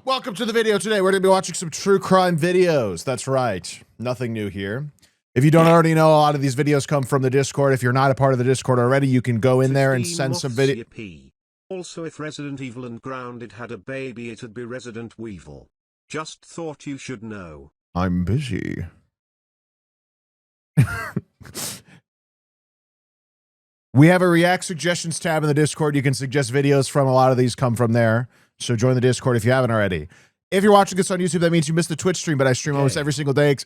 Welcome to the video today. We're going to be watching some true crime videos. That's right. Nothing new here. If you don't already know, a lot of these videos come from the Discord. If you're not a part of the Discord already, you can go in there and send some video. Also, if Resident Evil and Grounded had a baby, it'd be Resident Weevil. Just thought you should know. I'm busy. We have a React Suggestions tab in the Discord. You can suggest videos from. A lot of these come from there. So join the Discord if you haven't already. If you're watching this on YouTube, that means you missed the Twitch stream, but I stream almost every single day.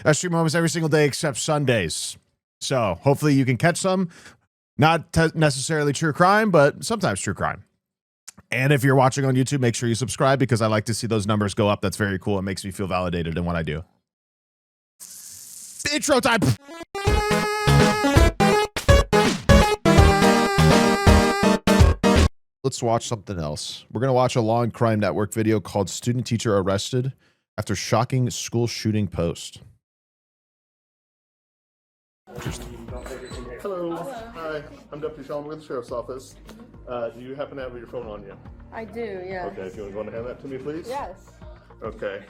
I stream almost every single day except Sundays. So hopefully you can catch some. Not necessarily true crime, but sometimes true crime. And if you're watching on YouTube, make sure you subscribe because I like to see those numbers go up. That's very cool. It makes me feel validated in what I do. Intro time. Let's watch something else. We're going to watch a Law and Crime Network video called Student Teacher Arrested After Shocking School Shooting Post. Hello. Hi, I'm Deputy Sean with the Sheriff's Office. Do you happen to have your phone on you? I do, yeah. Okay, if you want to go and hand that to me, please? Yes. Okay.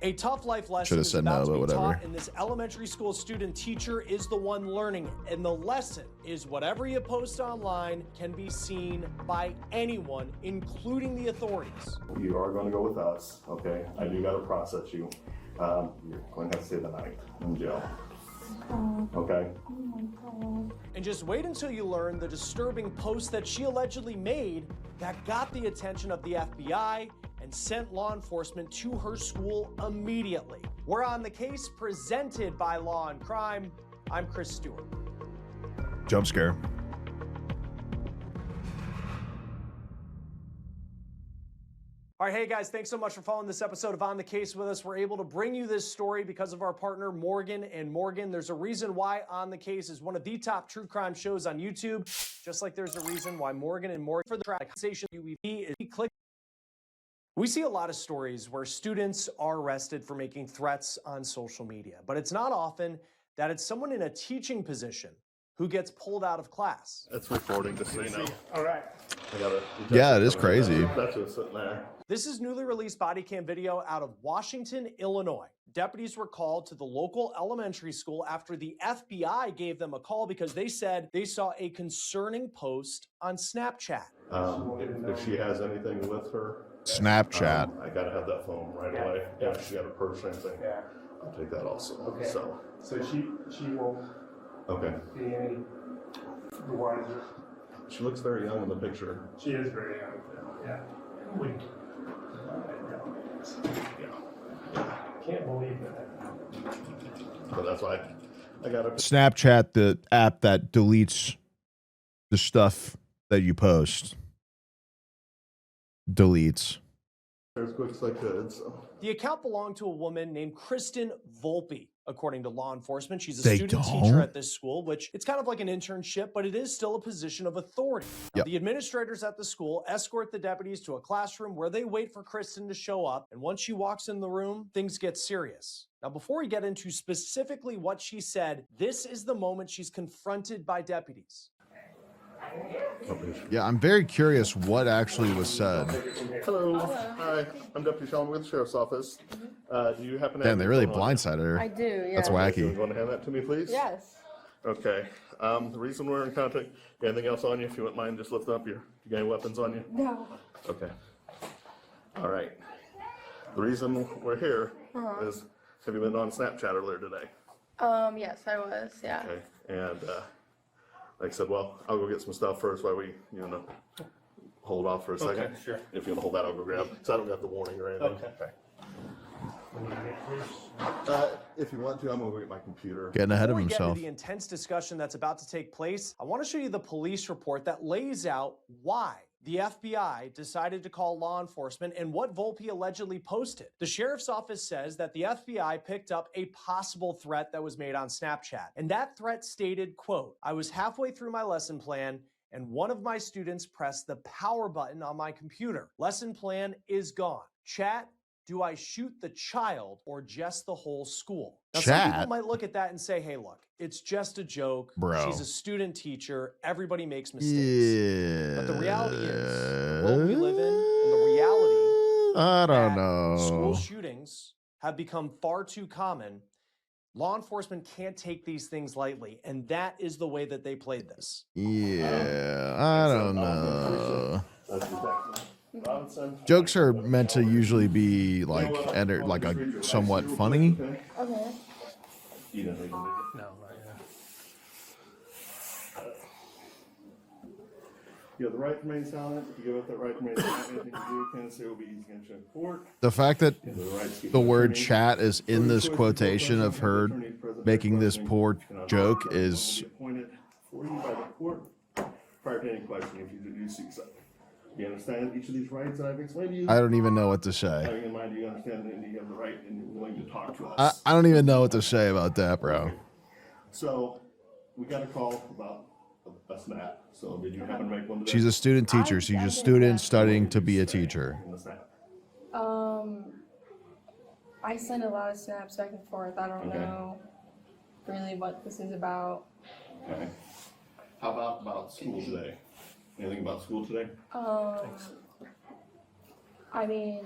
A tough life lesson is about to be taught, and this elementary school student teacher is the one learning it. And the lesson is whatever you post online can be seen by anyone, including the authorities. You are going to go with us, okay? I do got to process you. You're going to have to stay the night in jail. Okay? And just wait until you learn the disturbing post that she allegedly made that got the attention of the FBI and sent law enforcement to her school immediately. We're on the case presented by Law and Crime. I'm Chris Stewart. Jump scare. All right, hey guys, thanks so much for following this episode of On the Case with us. We're able to bring you this story because of our partner, Morgan & Morgan. There's a reason why On the Case is one of the top true crime shows on YouTube, just like there's a reason why Morgan & Morgan for the conversation UEP is click. We see a lot of stories where students are arrested for making threats on social media, but it's not often that it's someone in a teaching position who gets pulled out of class. It's recording, just so you know. All right. Yeah, it is crazy. That's what's sitting there. This is newly released body cam video out of Washington, Illinois. Deputies were called to the local elementary school after the FBI gave them a call because they said they saw a concerning post on Snapchat. If she has anything with her, Snapchat. I got to have that phone right away. Yeah, if she got a purse or anything, I'll take that also. Okay. So she won't be any the wiser. She looks very young in the picture. She is very young. Yeah. Weak. Yeah. Can't believe that. But that's why I got to. Snapchat, the app that deletes the stuff that you post. Deletes. As quick as I could. So. The account belonged to a woman named Kristen Volpe. According to law enforcement, she's a They student don't? teacher at this school, which it's kind of like an internship, but it is still a position of authority. Now, Yep. the administrators at the school escort the deputies to a classroom where they wait for Kristen to show up. And once she walks in the room, things get serious. Now, before we get into specifically what she said, this is the moment she's confronted by deputies. Yeah, I'm very curious what actually was said. Hello. Hi, I'm Deputy Sean with the Sheriff's Office. Do you happen to Damn, have they your really phone on you? blindsided her. I do, yeah. That's You wacky. want to hand that to me, please? Yes. Okay. The reason we're in contact, got anything else on you? If you wouldn't mind, just lift up you got any weapons on you? No. Okay. All right. The reason we're here is, have you been on Snapchat earlier today? Yes, I was, yeah. Okay. And like I said, well, I'll go get some stuff first while we, hold off for a second. Okay, sure. If you want to hold that, I'll go grab. So I don't got the warning or anything. Okay. If you want to, I'm going to go get my computer. Getting ahead of Before we get himself. into the intense discussion that's about to take place, I want to show you the police report that lays out why the FBI decided to call law enforcement and what Volpe allegedly posted. The sheriff's office says that the FBI picked up a possible threat that was made on Snapchat. And that threat stated, quote, "I was halfway through my lesson plan and one of my students pressed the power button on my computer. Lesson plan is gone. Chat, do I shoot the child or just the whole school?" Now, some people Chat? might look at that and say, hey, look, it's just a joke. Bro. She's a student teacher. Everybody makes mistakes. Yeah. But the reality is, the world we live in I don't that school know. shootings have become far too common. Law enforcement can't take these things lightly, and that is the way that they played this. Yeah, I don't know. That's exactly. Robinson. Jokes are meant to usually be like like a somewhat funny. Okay. You didn't read it, did you? No, not yet. You have the right to remain silent. If you give up that right to remain silent, anything you do can say will be used against you in court. The fact that You have the right to keep the your word attorney. chat is in this quotation of her making this poor joke Will is be appointed for you by the court prior to any question if you do seek so. You understand each of these rights that I've explained to you? I don't even know what to say. Having in mind, you understand that you have the right and you're willing to talk to us. I don't even know what to say about that, bro. So, we got a call about a snap. So, did you happen to make one today? She's a student teacher. She's a student studying to be a teacher. In the snap. I send a lot of snaps back and forth. I don't Okay. know really what this is about. Okay. How about school today? Anything about school today? I mean,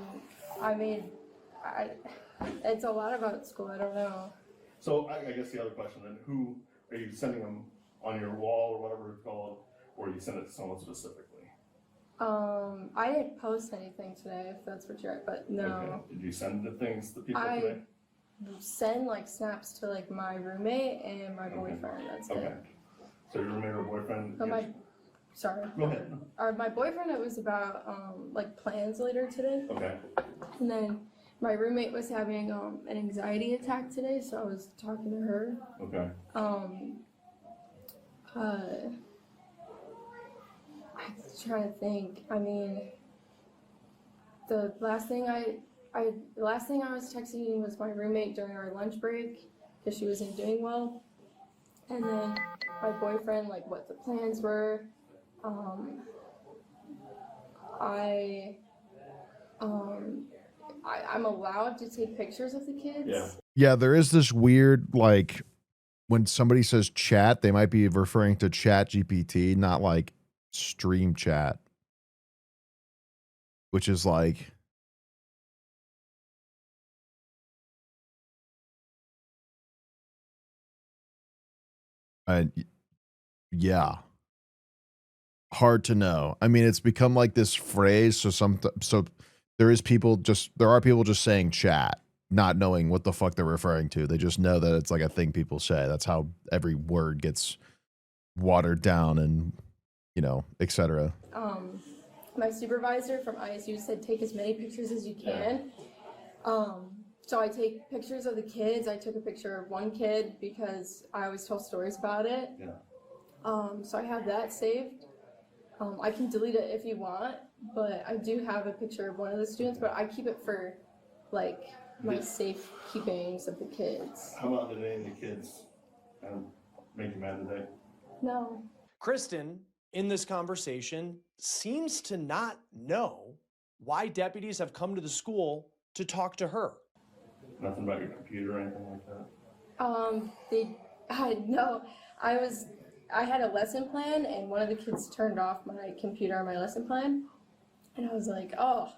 it's a lot about school. I don't know. So I guess the other question then, who are you sending them on your wall or whatever it's called, or you send it to someone specifically? I didn't post anything today, if that's what you're. But no. Okay. Did you send the things to people I today? send like snaps to like my roommate and my boyfriend. That's Okay. it. So your roommate or boyfriend? But sorry. Go ahead. My boyfriend, it was about like plans later today, Okay. and then my roommate was having an anxiety attack today, so I was talking to her. Okay. I'm trying to think. I mean, the last thing I was texting was my roommate during our lunch break because she wasn't doing well, and then my boyfriend, like what the plans were. I'm allowed to take pictures of the kids. Yeah. Yeah, there is this weird, like, when somebody says chat, they might be referring to Chat GPT, not like stream chat, which is like, yeah, hard to know. I mean, it's become like this phrase. So there are people just saying chat, not knowing what the fuck they're referring to. They just know that it's like a thing people say. That's how every word gets watered down and, etc. My supervisor from ISU said take as many pictures as you can. So I take pictures of the kids. I took a picture of one kid because I always tell stories about it. Yeah. So I have that saved. I can delete it if you want, but I do have a picture of one of the students, but I keep it for like my safe keepings of the kids. How about did any of the kids make you mad today? No. Kristen, in this conversation, seems to not know why deputies have come to the school to talk to her. Nothing about your computer or anything like that? I had a lesson plan and one of the kids turned off my computer on my lesson plan. And I was like, oh,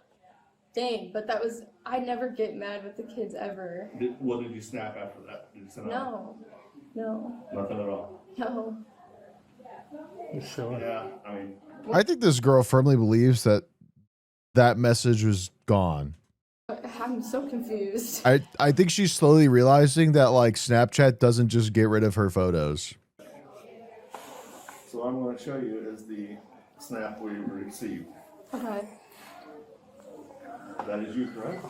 dang. But I never get mad with the kids ever. What did you snap after that? Did you send out? No. Nothing at all? No. So, Yeah, I mean, I think this girl firmly believes that message was gone. I'm so confused. I think she's slowly realizing that like Snapchat doesn't just get rid of her photos. so what I'm going to show you is the snap we received. Okay. That is you, correct?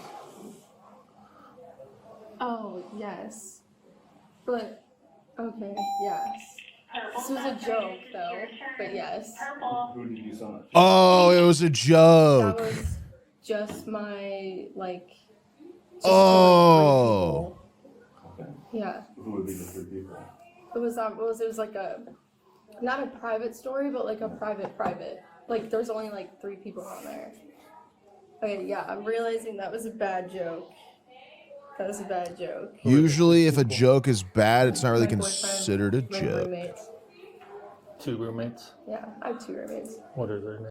Oh, yes. But, okay, yes. This was a joke, though, but yes. Who did you send it to? Oh, it was a That joke. was just my, like, just Oh. Okay. yeah. Who would be the three people? It was like not a private story, but like a private. Like, there's only like 3 people on there. Okay, yeah, I'm realizing that was a bad joke. That was a bad joke. Usually, if a joke is bad, it's not really My boyfriend, considered a my joke. roommates. 2 roommates. Yeah, I have 2 roommates. What are their names?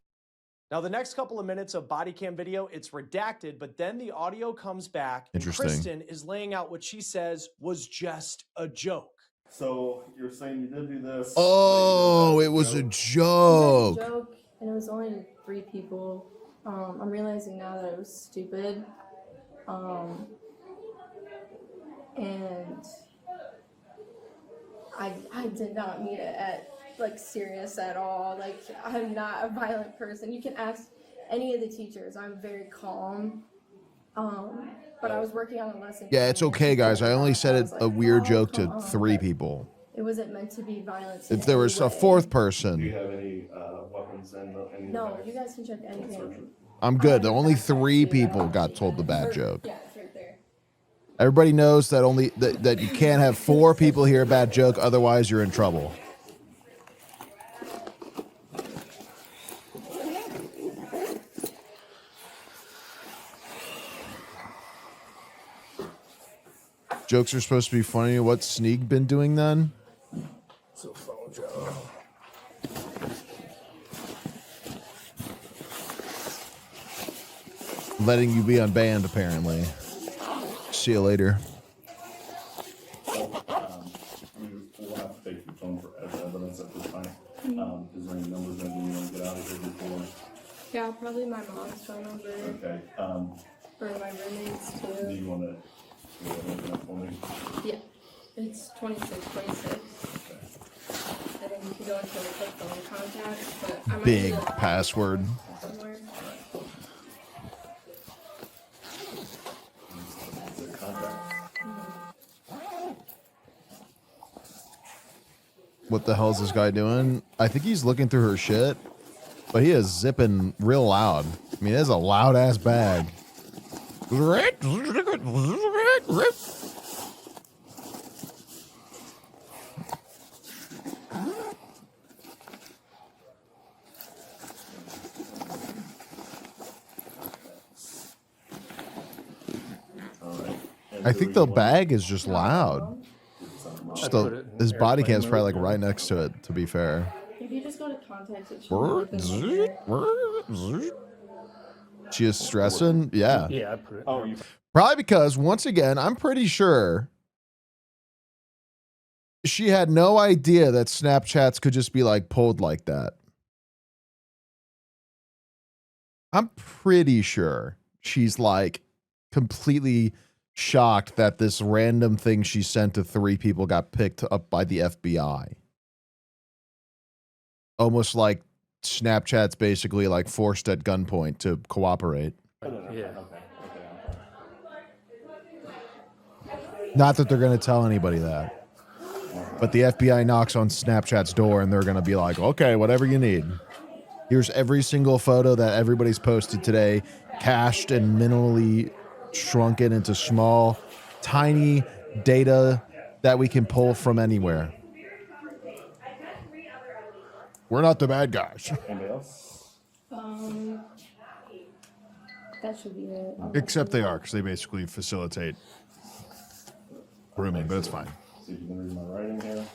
Now, the next couple of minutes of body cam video, it's redacted, but then the audio comes back. And Interesting. Kristen is laying out what she says was just a joke. So you're saying you did do this? Oh, it was a It was joke. a joke, and it was only 3 people. I'm realizing now that it was stupid. And I did not mean it at like serious at all. Like, I'm not a violent person. You can ask any of the teachers. I'm very calm. But I was working on a lesson. Yeah, it's okay, guys. I only said it a weird joke to 3 people. It wasn't meant to be violent. If there was a 4th person, Do you have any weapons in the No, bag? you guys can check anything. I'm good. Only 3 people got told the bad joke. Yeah, it's right there. Everybody knows that that you can't have 4 people hear a bad joke, otherwise you're in trouble. Jokes are supposed to be funny. What's Sneak been doing then? It's a phone job. Letting you be unbanned, apparently. See you later. We'll have to take your phone as evidence at this time. Is there any numbers that you want to get out of here before? Yeah, probably my mom's phone number Okay. or my roommate's Do too. you want to open up for me? Yeah, it's 2626. And then you can go into like phone contacts, but I might Big do it password. somewhere. The contact. What the hell is this guy doing? I think he's looking through her shit, but he is zipping real loud. I mean, it's a loud ass bag. I think the bag is just loud. Just his body cam's probably like right next to it, to be fair. If you just go to contacts, it should be open. She is stressing? Yeah. Yeah, I put it. Oh, you Probably because, once again, I'm pretty sure she had no idea that Snapchats could just be like pulled like that. I'm pretty sure she's like completely shocked that this random thing she sent to 3 people got picked up by the FBI. Almost like Snapchat's basically like forced at gunpoint to cooperate. Yeah. Not that they're going to tell anybody that. But the FBI knocks on Snapchat's door and they're going to be like, okay, whatever you need. Here's every single photo that everybody's posted today, cached and minimally shrunken into small, tiny data that we can pull from anywhere. We're not the bad guys. Anybody else? That should be it. Except they are, because they basically facilitate grooming, but it's fine. See if you can read my writing here.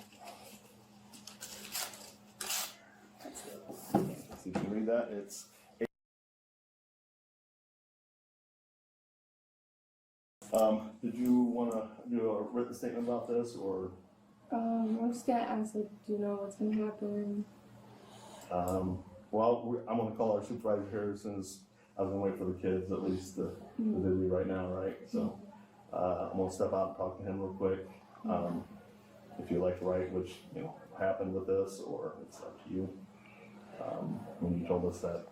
See if you can read that. It's. Did you want to do a written statement about this, or? I'm just gonna ask, like, do you know what's gonna happen? Well, I'm going to call our supervisor here as soon as I was going to wait for the kids, at least the busy right now, right? So I'm going to step out and talk to him real quick. If you'd like to write, which, happened with this, or it's up to you. When you told us that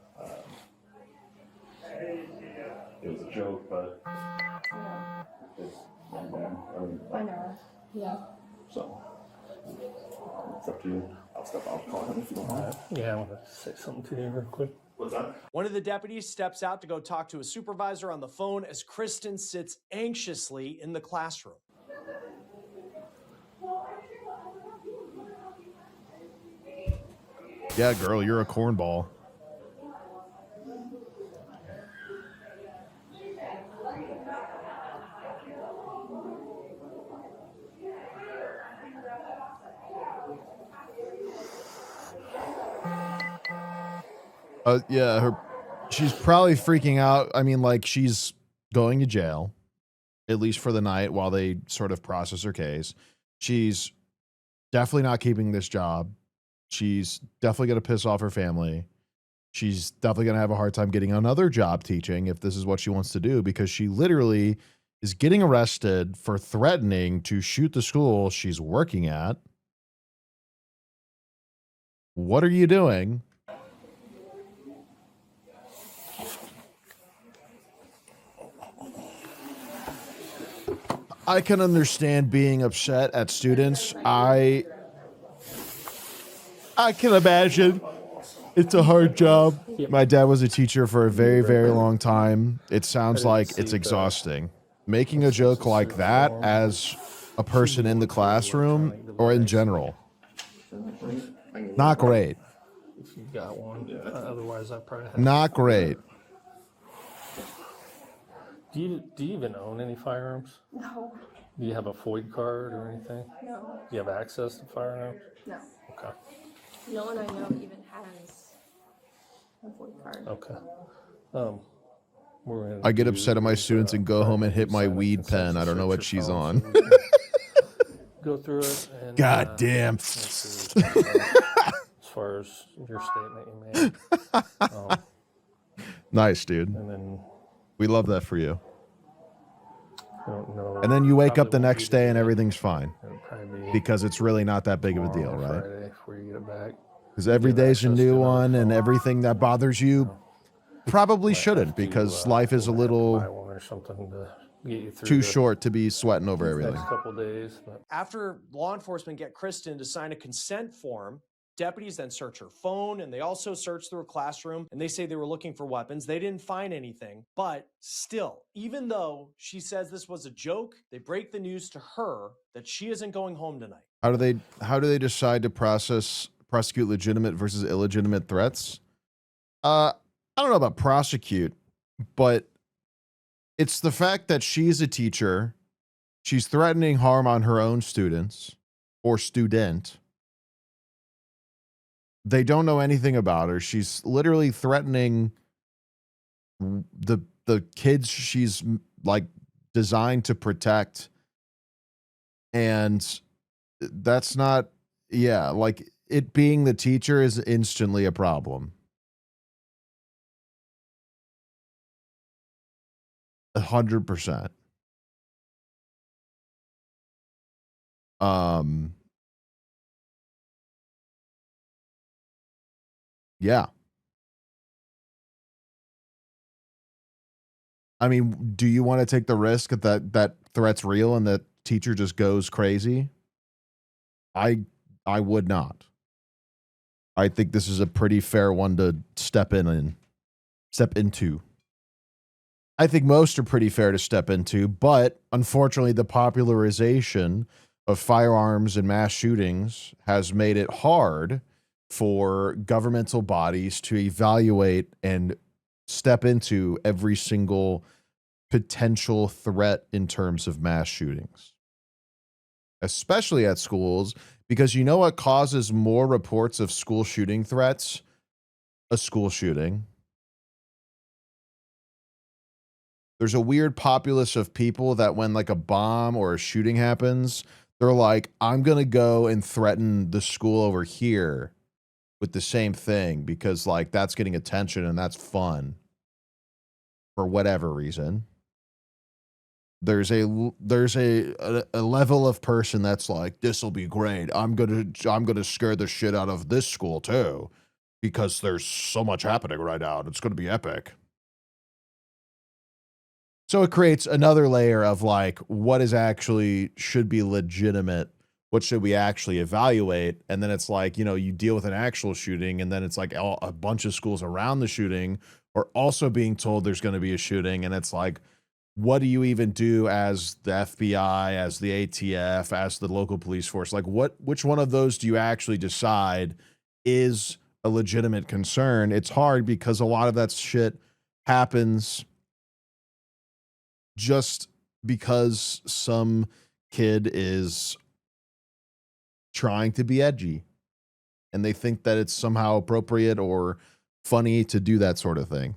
it was a joke, but it's I know. Yeah. so it's up to you. I'll step out and call him if you don't mind. Yeah, I want to say something to you real quick. What's that? One of the deputies steps out to go talk to a supervisor on the phone as Kristen sits anxiously in the classroom. Yeah, girl, you're a cornball. Yeah, She's probably freaking out. I mean, like, she's going to jail, at least for the night, while they sort of process her case. She's definitely not keeping this job. She's definitely going to piss off her family. She's definitely going to have a hard time getting another job teaching if this is what she wants to do, because she literally is getting arrested for threatening to shoot the school she's working at. What are you doing? I can understand being upset at students. I can imagine it's a hard job. My dad was a teacher for a very, very long time. It sounds like it's exhausting. Making a joke like that as a person in the classroom or in general, not great. If you got one, otherwise I probably have. Not great. Do you even own any firearms? No, Do you have a FOID card or anything? no, Do you have access to firearms? no. Okay. No one I know even has a FOID card. Okay. We're gonna I get do upset at my is, students and go home and hit my sign a weed pen. I don't know what consensus she's form on. so we can Go through it. And, God damn. let's see, as far as your statement you made, Nice, dude. and then We love that for you. I don't know. And then you wake up probably the won't next be day today. and everything's fine It'll probably be because it's really not that big of a deal, tomorrow or right? Friday before you get it back. Because every Give day's a access to new another one, and phone. everything that bothers you probably Might shouldn't, have to, because life is a we'll have to buy little one or something to get you through too the short to be sweating over everything. next couple days. But After law enforcement get Kristen to sign a consent form, deputies then search her phone, and they also search through her classroom, and they say they were looking for weapons. They didn't find anything, but still, even though she says this was a joke, they break the news to her that she isn't going home tonight. How do they decide to prosecute legitimate versus illegitimate threats? I don't know about prosecute, but it's the fact that she's a teacher, she's threatening harm on her own students or student. They don't know anything about her. She's literally threatening the kids she's like designed to protect. And that's not, yeah, like it being the teacher is instantly a problem. 100%. Yeah. I mean, do you want to take the risk that threat's real and that teacher just goes crazy? I would not. I think this is a pretty fair one to step into. I think most are pretty fair to step into, but unfortunately the popularization of firearms and mass shootings has made it hard for governmental bodies to evaluate and step into every single potential threat in terms of mass shootings, especially at schools, because you know what causes more reports of school shooting threats? A school shooting. There's a weird populace of people that when like a bomb or a shooting happens, they're like, I'm going to go and threaten the school over here with the same thing because like that's getting attention and that's fun for whatever reason. There's a level of person that's like, this will be great. I'm gonna scare the shit out of this school too because there's so much happening right now and it's going to be epic. So it creates another layer of like, what is actually should be legitimate? What should we actually evaluate? And then it's like, you know, you deal with an actual shooting and then it's like a bunch of schools around the shooting are also being told there's going to be a shooting. And it's like, what do you even do as the FBI, as the ATF, as the local police force? Like which one of those do you actually decide is a legitimate concern? It's hard because a lot of that shit happens just because some kid is trying to be edgy and they think that it's somehow appropriate or funny to do that sort of thing.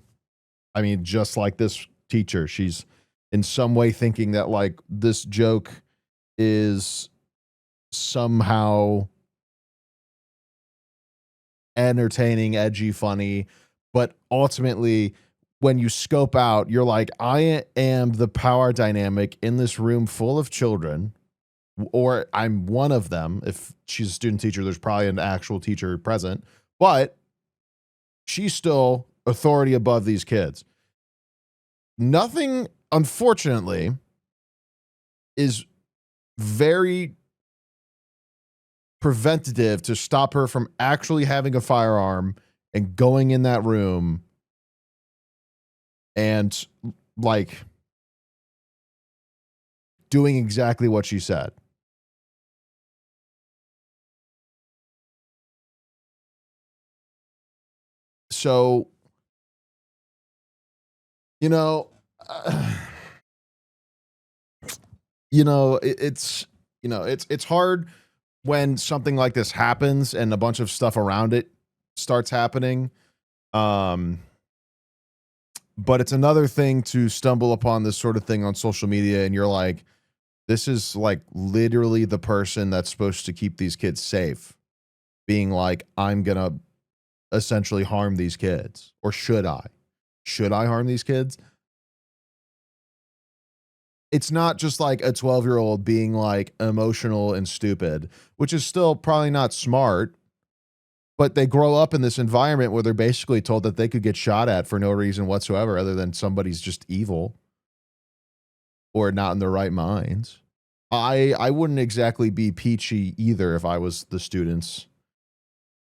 I mean, just like this teacher, she's in some way thinking that like this joke is somehow entertaining, edgy, funny, but ultimately when you scope out, you're like, I am the power dynamic in this room full of children, or I'm one of them. If she's a student teacher, there's probably an actual teacher present, but she's still authority above these kids. Nothing, unfortunately, is very preventative to stop her from actually having a firearm and going in that room and like doing exactly what she said. So, you know, it's hard when something like this happens and a bunch of stuff around it starts happening. But it's another thing to stumble upon this sort of thing on social media and you're like, this is like literally the person that's supposed to keep these kids safe being like, I'm going to essentially harm these kids. Or should I? Should I harm these kids? It's not just like a 12-year-old being like emotional and stupid, which is still probably not smart, but they grow up in this environment where they're basically told that they could get shot at for no reason whatsoever other than somebody's just evil or not in their right minds. I wouldn't exactly be peachy either if I was the students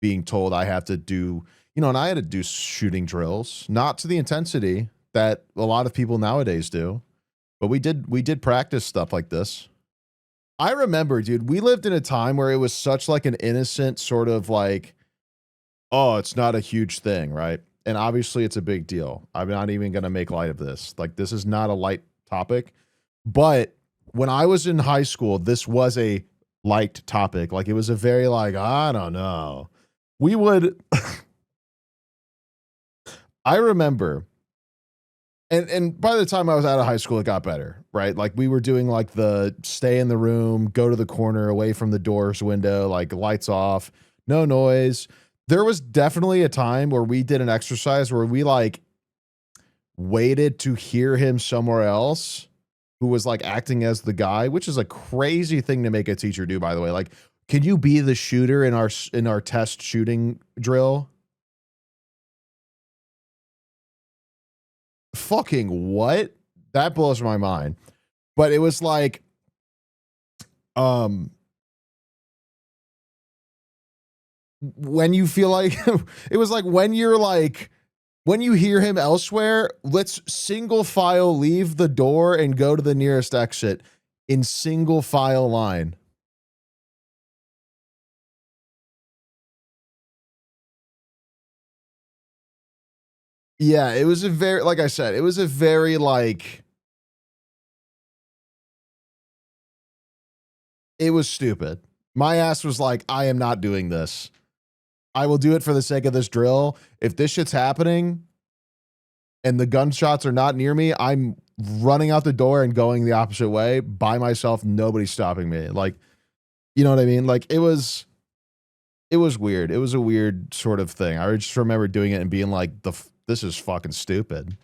being told I have to do, and I had to do shooting drills, not to the intensity that a lot of people nowadays do. But we did practice stuff like this. I remember, dude, we lived in a time where it was such like an innocent sort of like, oh, it's not a huge thing, right? And obviously it's a big deal. I'm not even going to make light of this. Like, this is not a light topic. But when I was in high school, this was a light topic. Like, it was a very like, I don't know. We would, I remember, and by the time I was out of high school, it got better, right? Like we were doing like the stay in the room, go to the corner away from the door's window, like lights off, no noise. There was definitely a time where we did an exercise where we like waited to hear him somewhere else who was like acting as the guy, which is a crazy thing to make a teacher do, by the way. Like, can you be the shooter in our test shooting drill? Fucking what? That blows my mind. But it was like, when you feel like it was like when you're like, when you hear him elsewhere, let's single file leave the door and go to the nearest exit in single file line. Yeah, it was a very, like I said, it was a very like, it was stupid. My ass was like, I am not doing this. I will do it for the sake of this drill. If this shit's happening and the gunshots are not near me, I'm running out the door and going the opposite way by myself. Nobody's stopping me. Like, you know what I mean? Like it was weird. It was a weird sort of thing. I just remember doing it and being like, this is fucking stupid.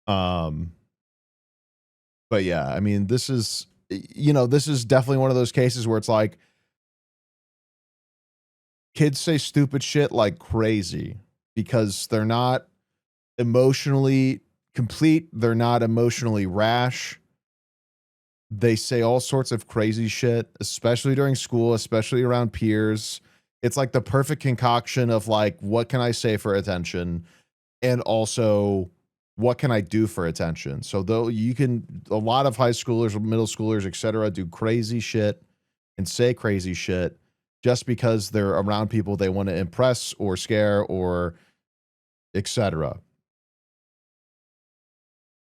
But yeah, I mean, this is definitely one of those cases where it's like, kids say stupid shit like crazy because they're not emotionally complete. They're not emotionally rash. They say all sorts of crazy shit, especially during school, especially around peers. It's like the perfect concoction of like, what can I say for attention? And also, what can I do for attention? So though a lot of high schoolers, middle schoolers, etc., do crazy shit and say crazy shit just because they're around people they want to impress or scare or etc.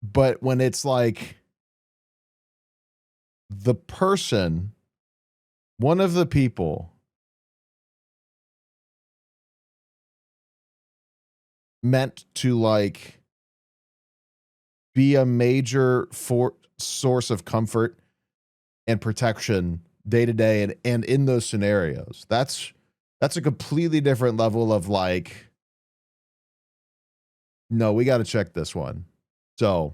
But when it's like the person, one of the people meant to like be a major source of comfort and protection day to day and in those scenarios. That's a completely different level of like, no, we got to check this one. So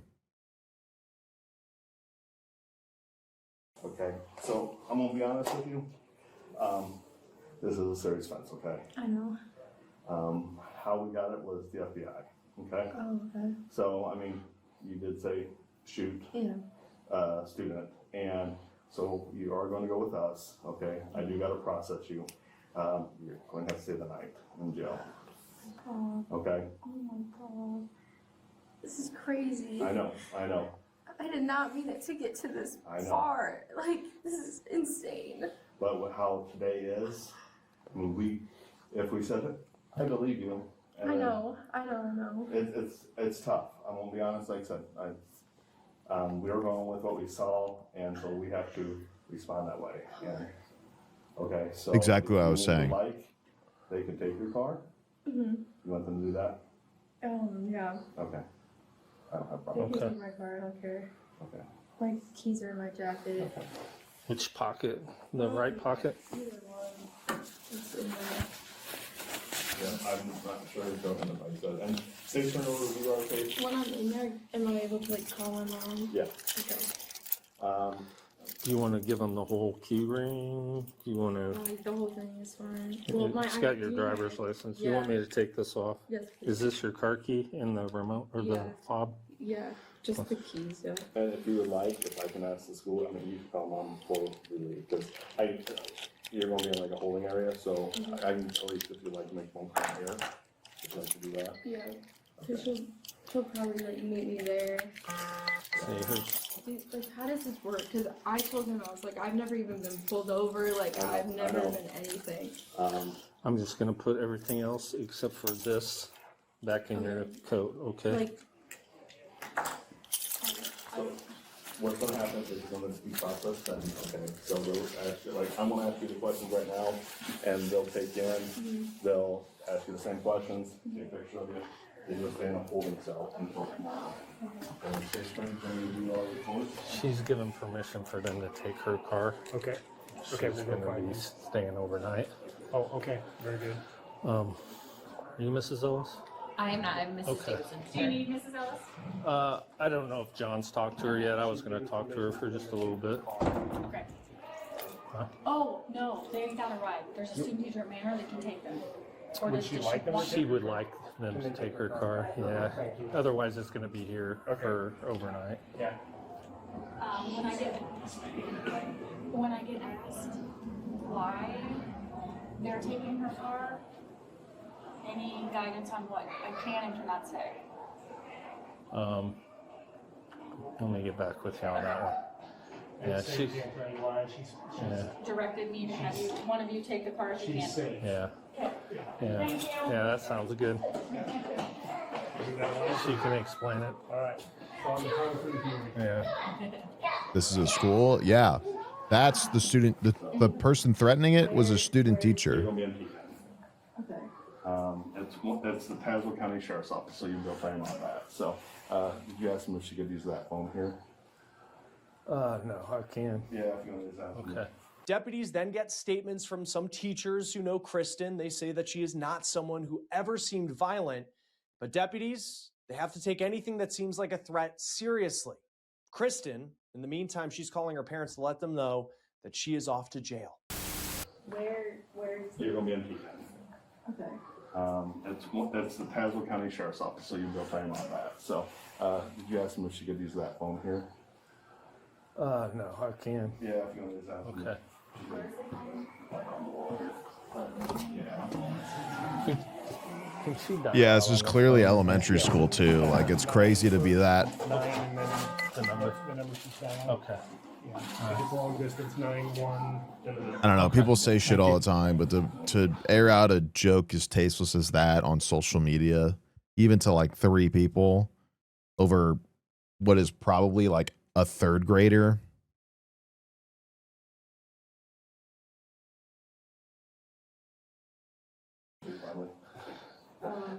Okay, so I'm gonna be honest with you. This is a serious offense, okay? I know. How we got it was the FBI, okay? Oh, okay. So, I mean, you did say shoot Yeah. student, and so you are going to go with us, okay? I do got to process you. You're going to have to stay the night in jail, Oh, okay? oh my god. This is crazy. I know. I did not mean it to get to this I know. far. Like, this is insane. But how today is, I mean, if we said it, I believe you. And I know. It's tough. I'm gonna be honest. Like I said, we are going with what we saw, and so we have to respond that way. And okay, so exactly if what I you was saying. Like, they could take your car. Mm-hmm. You want them to do that? Yeah. Okay. I don't have a They problem. can Okay. take my car, I don't care. Okay. My keys are in my jacket. Which pocket? The right pocket? Either one. It's in there. Yeah, I'm not sure if I said. And safe turn over to you, okay? When I'm in there, am I able to like call my mom? Yeah. Okay. Do you want to give them the whole key ring? Do you want to? Like the whole thing is fine. Well, my It's got your ID. driver's license. You want Yeah. me to take this off? Yes, please. Is this your car key in the remote or the Yeah. fob? Yeah, just the keys, yeah. And if you would like, if I can ask the school, I mean, you can call mom before we leave, because you're gonna be in like a holding area, so I can, at least if you'd like to make one call here, if you'd like to do that. Yeah. Cause she'll probably like meet me there. See, here's, Dude, like, how does this work? Cause I told him, I was like, I've never even been pulled over. Like, I know, I've never I know. been anything. I'm just gonna put everything else except for this back in your coat, okay? Like, What's gonna happen is it's gonna be processed, and, okay, so they'll ask you, like, I'm gonna ask you the questions right now, and they'll take you in, they'll ask you the same questions, take a picture of you, then you'll stay in a holding cell until tomorrow. And safe turn, can you do all the reports? She's given permission for them to take her car. Okay. She's Okay, we'll go gonna find be you. staying overnight. Oh, okay, very good. Are you Mrs. Ellis? I am not. I'm Mrs. Okay. Davidson. Do you need Mrs. Ellis? I don't know if John's talked to her yet. I was gonna talk to her for just a little bit. Okay. Oh, no, they got a ride. There's a student teacher at Manor that can take them. Or Would does she does like them to want She would like them to take her car, yeah. Otherwise, it's gonna be here for overnight. Yeah. When I get asked why they're taking her car, any guidance on what I can and cannot say? Let me get back with you on that one. Yeah, she, yeah, Directed me to have you, one of you take the car if you can. yeah, yeah, Thank you. yeah, that sounds good. She can explain it. All right. So on the concrete here. Yeah. This is a school. Yeah. That's the student. The person threatening it was a student You're teacher. gonna be in Pekin. okay. It's the Tazewell County Sheriff's Office, so you can go find them on that. So, did you ask them if she could use that phone here? No, I can. Yeah, if you want to just ask them. Okay. Deputies then get statements from some teachers who know Kristen. They say that she is not someone who ever seemed violent, but deputies, they have to take anything that seems like a threat seriously. Kristen, in the meantime, she's calling her parents to let them know that she is off to jail. Where's You're gonna be in Pekin. okay. It's the Tazewell County Sheriff's Office, so you can go find them on that. So, did you ask them if she could use that phone here? No, I can. Yeah, if you want to just ask them. Okay. Can she dial Yeah, this on is the clearly phone? elementary school too. Like it's crazy to be that. 9 and then The number? the number she's dialing. Okay. Yeah. If it's long distance, 9-1. I don't know. People say shit all the time, but to air out a joke as tasteless as that on social media, even to like 3 people over what is probably like a 3rd grader.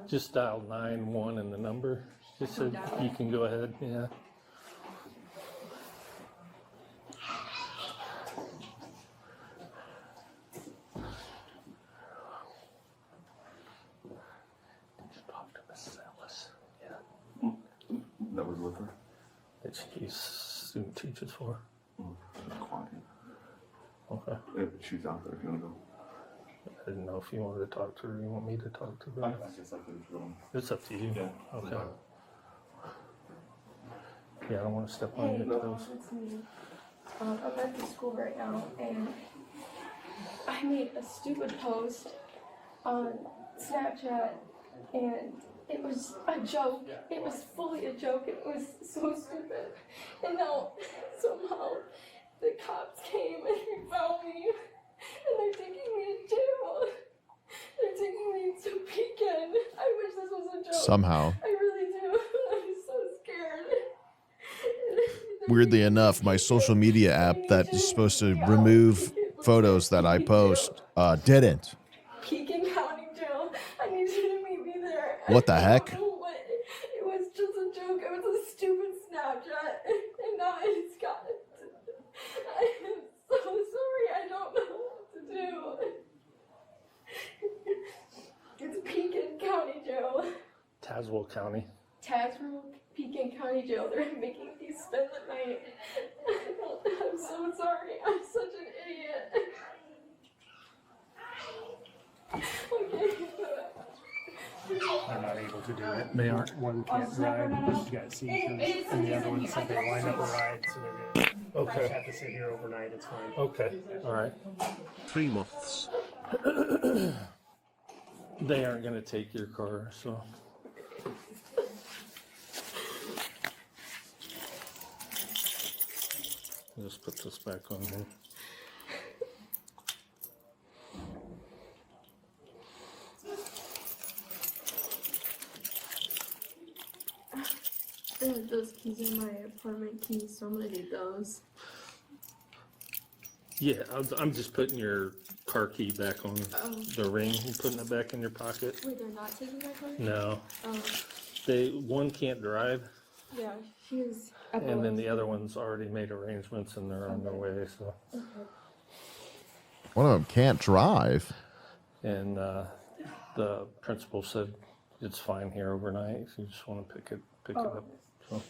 Just dial 9-1 in the number. Just so you can go ahead. Yeah. Talk to Mrs. Ellis. Yeah. That was with her? That she's student teaches for. Quiet. Okay. If she's out there, if you want to go. I didn't know if you wanted to talk to her. You want me to talk to I her? guess I could go. It's up to you. Yeah. Okay. Yeah, I don't want to step on Hey, your toes. it's me. I'm at the school right now, and I made a stupid post on Snapchat, and it was a joke. It was fully a joke. It was so stupid. And now, somehow, the cops came and they found me, and they're taking me to jail. They're taking me to Pekin. I wish this was a joke. Somehow. I really do. I'm so scared. Weirdly enough, my social media app that is supposed to remove photos that I post didn't. Pekin County Jail. I need you to meet me there. What the heck? I don't know what. It was just a joke. It was a stupid Snapchat. And now it's got it. I am so sorry. I don't know what to do. It's Pekin County Jail. Tazewell County. Tazewell, Pekin County Jail. They're making me spend the night. I'm so sorry. I'm such an idiot. Okay. They're not able to do it. They aren't. One can't drive because she's got seizures, and the other one said they lined up a ride, so they're gonna Okay. have to sit here overnight. It's fine. Okay. All right. 3 months. They aren't going to take your car, so. Just put this back on here. Those keys are my apartment keys, so I'm gonna need those. Yeah, I'm just putting your car key back on the ring and putting it back in your pocket. Wait, they're not taking my car? No, Oh, one can't drive, yeah, she was. and then the other one's already made arrangements and they're on their way. So, One of them can't drive. and the principal said it's fine here overnight if you just want to pick it up. So.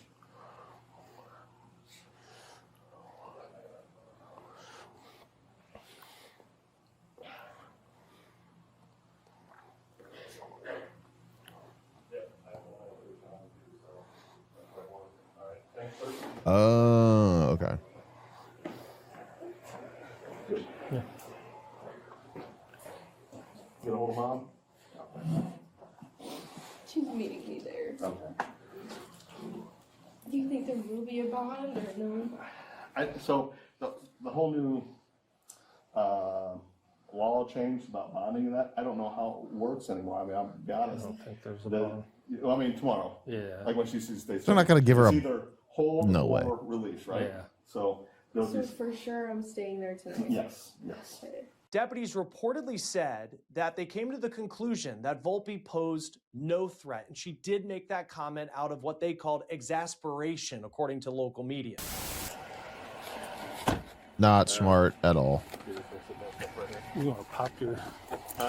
Oh, okay. Get a hold of mom? She's meeting me there. Okay. Do you think there will be a bond or no? So the whole new law changed about bonding and that, I don't know how it works anymore. I mean, I'll be I honest. don't think there's a The- bond. I mean, tomorrow. Yeah. Like when she sees they They're not gonna give her it's a- either hold No way. or release, right? Yeah. So there'll So be for sure, I'm staying there tonight. yes. Okay. Deputies reportedly said that they came to the conclusion that Volpe posed no threat, and she did make that comment out of what they called exasperation, according to local media. Not smart at all. You want to pop your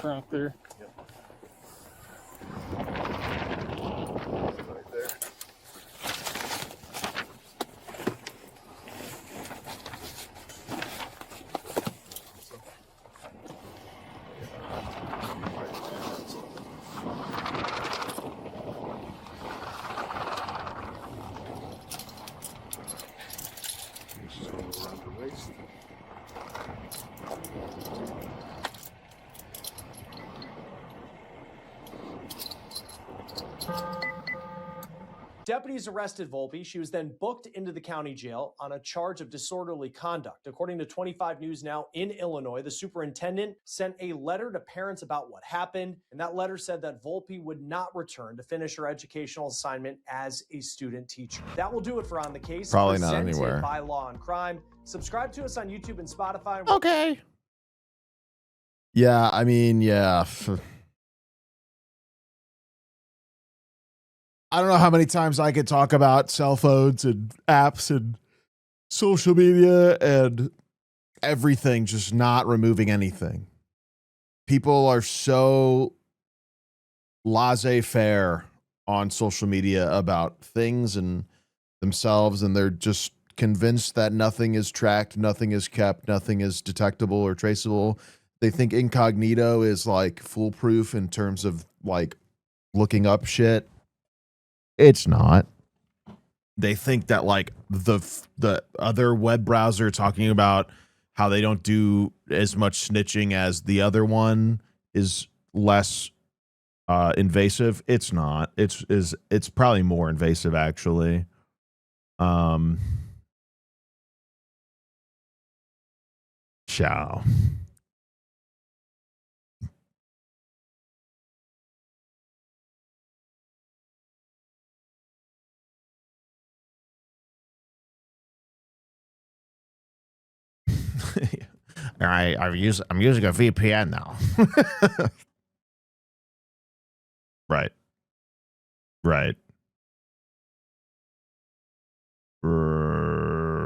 trunk there? Right there. Just going around the waist. Deputies arrested Volpe. She was then booked into the county jail on a charge of disorderly conduct. According to 25 News Now in Illinois, the superintendent sent a letter to parents about what happened, and that letter said that Volpe would not return to finish her educational assignment as a student teacher. That will do it for On the Case. Probably not presented anywhere. by Law and Crime. Subscribe to us on YouTube and Spotify. Okay. Yeah, I mean, yeah. I don't know how many times I could talk about cell phones and apps and social media and everything, just not removing anything. People are so laissez-faire on social media about things and themselves, and they're just convinced that nothing is tracked, nothing is kept, nothing is detectable or traceable. They think incognito is like foolproof in terms of like looking up shit. It's not. They think that like the other web browser talking about how they don't do as much snitching as the other one is less invasive. It's not. It's probably more invasive actually. Ciao. I'm using a VPN now. Right. Right. Right.